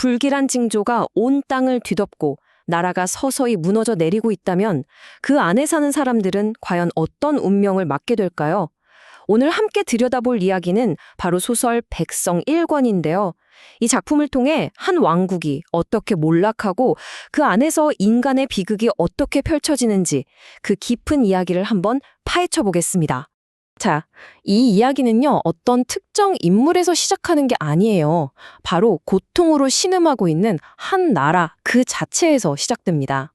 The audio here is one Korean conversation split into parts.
불길한 징조가 온 땅을 뒤덮고 나라가 서서히 무너져 내리고 있다면 그 안에 사는 사람들은 과연 어떤 운명을 맞게 될까요? 오늘 함께 들여다볼 이야기는 바로 소설 백성 1권인데요. 이 작품을 통해 한 왕국이 어떻게 몰락하고 그 안에서 인간의 비극이 어떻게 펼쳐지는지 그 깊은 이야기를 한번 파헤쳐 보겠습니다. 자, 이 이야기는요, 어떤 특정 인물에서 시작하는 게 아니에요. 바로 고통으로 신음하고 있는 한 나라 그 자체에서 시작됩니다.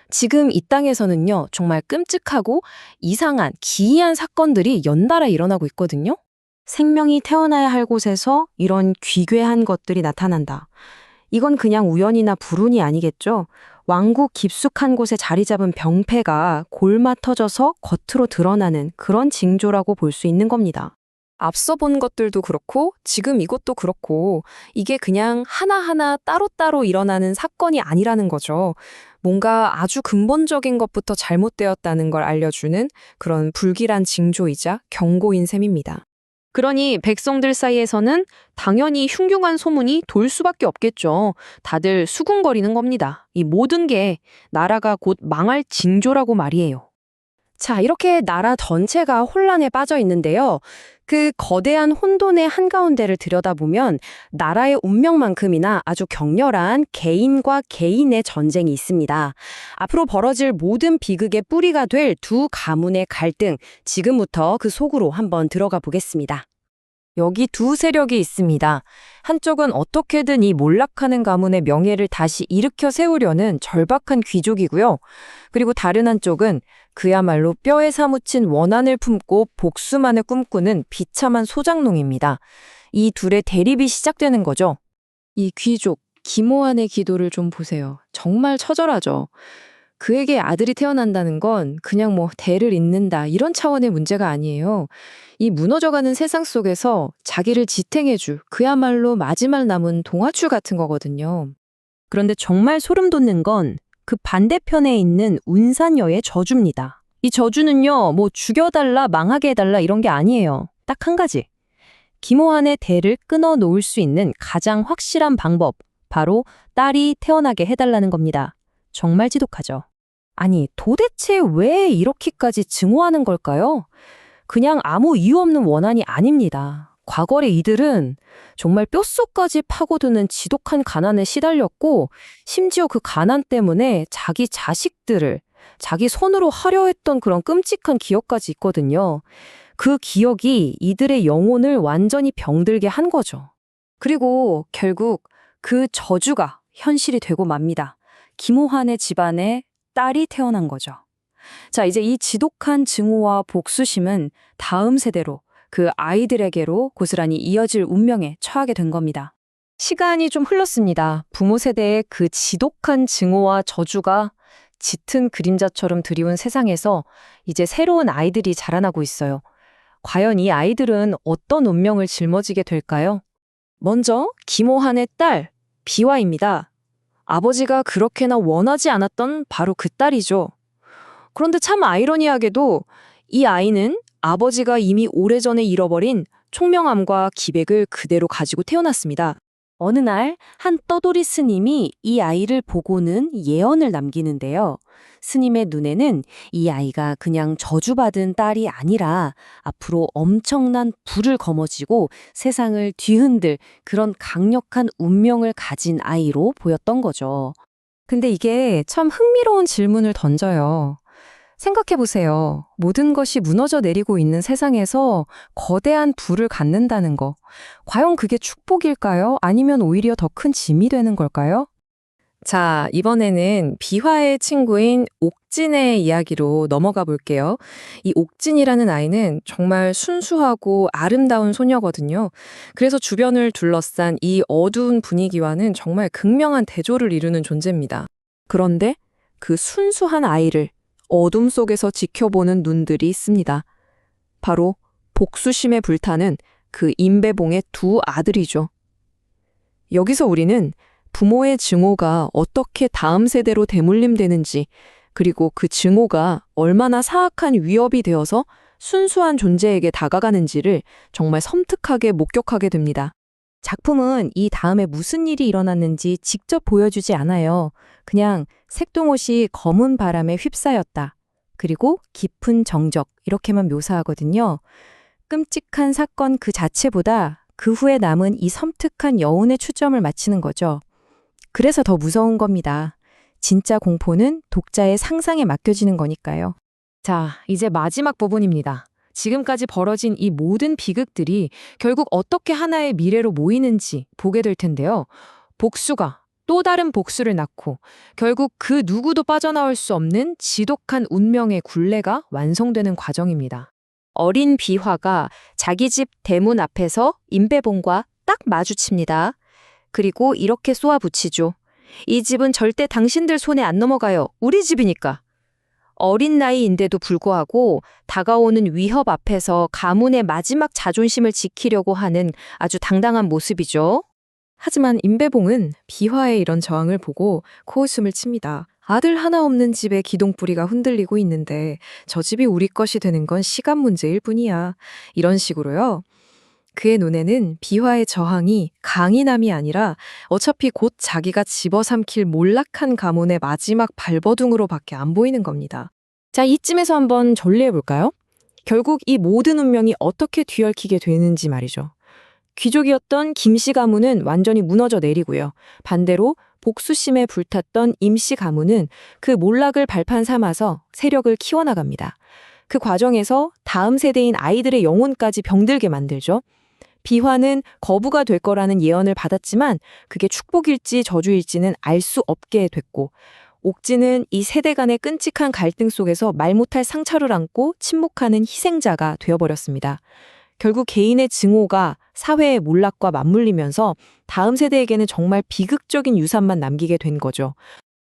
지금 이 땅에서는요, 정말 끔찍하고 이상한 기이한 사건들이 연달아 일어나고 있거든요. 생명이 태어나야 할 곳에서 이런 귀괴한 것들이 나타난다. 이건 그냥 우연이나 불운이 아니겠죠? 왕국 깊숙한 곳에 자리 잡은 병폐가 골마 터져서 겉으로 드러나는 그런 징조라고 볼 수 있는 겁니다. 앞서 본 것들도 그렇고 지금 이것도 그렇고 이게 그냥 하나하나 따로따로 일어나는 사건이 아니라는 거죠. 뭔가 아주 근본적인 것부터 잘못되었다는 걸 알려주는 그런 불길한 징조이자 경고인 셈입니다. 그러니 백성들 사이에서는 당연히 흉흉한 소문이 돌 수밖에 없겠죠. 다들 수군거리는 겁니다. 이 모든 게 나라가 곧 망할 징조라고 말이에요. 자, 이렇게 나라 전체가 혼란에 빠져 있는데요. 그 거대한 혼돈의 한가운데를 들여다보면 나라의 운명만큼이나 아주 격렬한 개인과 개인의 전쟁이 있습니다. 앞으로 벌어질 모든 비극의 뿌리가 될 두 가문의 갈등, 지금부터 그 속으로 한번 들어가 보겠습니다. 여기 두 세력이 있습니다. 한쪽은 어떻게든 이 몰락하는 가문의 명예를 다시 일으켜 세우려는 절박한 귀족이고요. 그리고 다른 한쪽은 그야말로 뼈에 사무친 원한을 품고 복수만을 꿈꾸는 비참한 소장농입니다. 이 둘의 대립이 시작되는 거죠. 이 귀족, 김호환의 기도를 좀 보세요. 정말 처절하죠. 그에게 아들이 태어난다는 건 그냥 대를 잇는다 이런 차원의 문제가 아니에요. 이 무너져가는 세상 속에서 자기를 지탱해줄 그야말로 마지막 남은 동화줄 같은 거거든요. 그런데 정말 소름 돋는 건 그 반대편에 있는 운산여의 저주입니다. 이 저주는요, 죽여달라, 망하게 해달라 이런 게 아니에요. 딱 한 가지. 김호환의 대를 끊어 놓을 수 있는 가장 확실한 방법, 바로 딸이 태어나게 해달라는 겁니다. 정말 지독하죠. 아니, 도대체 왜 이렇게까지 증오하는 걸까요? 그냥 아무 이유 없는 원한이 아닙니다. 과거의 이들은 정말 뼛속까지 파고드는 지독한 가난에 시달렸고, 심지어 그 가난 때문에 자기 자식들을 자기 손으로 하려 했던 그런 끔찍한 기억까지 있거든요. 그 기억이 이들의 영혼을 완전히 병들게 한 거죠. 그리고 결국 그 저주가 현실이 되고 맙니다. 김호환의 집안에 딸이 태어난 거죠. 자, 이제 이 지독한 증오와 복수심은 다음 세대로 그 아이들에게로 고스란히 이어질 운명에 처하게 된 겁니다. 시간이 좀 흘렀습니다. 부모 세대의 그 지독한 증오와 저주가 짙은 그림자처럼 드리운 세상에서 이제 새로운 아이들이 자라나고 있어요. 과연 이 아이들은 어떤 운명을 짊어지게 될까요? 먼저 김호환의 딸, 비화입니다. 아버지가 그렇게나 원하지 않았던 바로 그 딸이죠. 그런데 참 아이러니하게도 이 아이는 아버지가 이미 오래전에 잃어버린 총명함과 기백을 그대로 가지고 태어났습니다. 어느 날 한 떠돌이 스님이 이 아이를 보고는 예언을 남기는데요. 스님의 눈에는 이 아이가 그냥 저주받은 딸이 아니라 앞으로 엄청난 불을 거머쥐고 세상을 뒤흔들 그런 강력한 운명을 가진 아이로 보였던 거죠. 근데 이게 참 흥미로운 질문을 던져요. 생각해보세요. 모든 것이 무너져 내리고 있는 세상에서 거대한 불을 갖는다는 거. 과연 그게 축복일까요? 아니면 오히려 더 큰 짐이 되는 걸까요? 자, 이번에는 비화의 친구인 옥진의 이야기로 넘어가 볼게요. 이 옥진이라는 아이는 정말 순수하고 아름다운 소녀거든요. 그래서 주변을 둘러싼 이 어두운 분위기와는 정말 극명한 대조를 이루는 존재입니다. 그런데 그 순수한 아이를 어둠 속에서 지켜보는 눈들이 있습니다. 바로 복수심에 불타는 그 임배봉의 두 아들이죠. 여기서 우리는 부모의 증오가 어떻게 다음 세대로 대물림되는지, 그리고 그 증오가 얼마나 사악한 위협이 되어서 순수한 존재에게 다가가는지를 정말 섬뜩하게 목격하게 됩니다. 작품은 이 다음에 무슨 일이 일어났는지 직접 보여주지 않아요. 그냥 색동옷이 검은 바람에 휩싸였다. 그리고 깊은 정적 이렇게만 묘사하거든요. 끔찍한 사건 그 자체보다 그 후에 남은 이 섬뜩한 여운에 초점을 맞추는 거죠. 그래서 더 무서운 겁니다. 진짜 공포는 독자의 상상에 맡겨지는 거니까요. 자, 이제 마지막 부분입니다. 지금까지 벌어진 이 모든 비극들이 결국 어떻게 하나의 미래로 모이는지 보게 될 텐데요. 복수가 또 다른 복수를 낳고 결국 그 누구도 빠져나올 수 없는 지독한 운명의 굴레가 완성되는 과정입니다. 어린 비화가 자기 집 대문 앞에서 임배봉과 딱 마주칩니다. 그리고 이렇게 쏘아붙이죠. 이 집은 절대 당신들 손에 안 넘어가요. 우리 집이니까. 어린 나이인데도 불구하고 다가오는 위협 앞에서 가문의 마지막 자존심을 지키려고 하는 아주 당당한 모습이죠. 하지만 임배봉은 비화의 이런 저항을 보고 코웃음을 칩니다. 아들 하나 없는 집에 기동뿌리가 흔들리고 있는데 저 집이 우리 것이 되는 건 시간 문제일 뿐이야. 이런 식으로요. 그의 눈에는 비화의 저항이 강인함이 아니라 어차피 곧 자기가 집어삼킬 몰락한 가문의 마지막 발버둥으로밖에 안 보이는 겁니다. 자, 이쯤에서 한번 전리해볼까요? 결국 이 모든 운명이 어떻게 뒤얽히게 되는지 말이죠. 귀족이었던 김씨 가문은 완전히 무너져 내리고요. 반대로 복수심에 불탔던 임씨 가문은 그 몰락을 발판 삼아서 세력을 키워나갑니다. 그 과정에서 다음 세대인 아이들의 영혼까지 병들게 만들죠. 비화는 거부가 될 거라는 예언을 받았지만 그게 축복일지 저주일지는 알 수 없게 됐고, 옥진은 이 세대 간의 끔찍한 갈등 속에서 말 못할 상처를 안고 침묵하는 희생자가 되어버렸습니다. 결국 개인의 증오가 사회의 몰락과 맞물리면서 다음 세대에게는 정말 비극적인 유산만 남기게 된 거죠.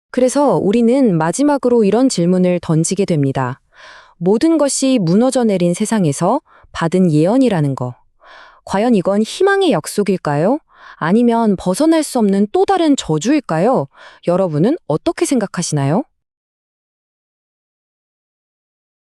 그래서 우리는 마지막으로 이런 질문을 던지게 됩니다. 모든 것이 무너져 내린 세상에서 받은 예언이라는 거. 과연 이건 희망의 약속일까요? 아니면 벗어날 수 없는 또 다른 저주일까요? 여러분은 어떻게 생각하시나요?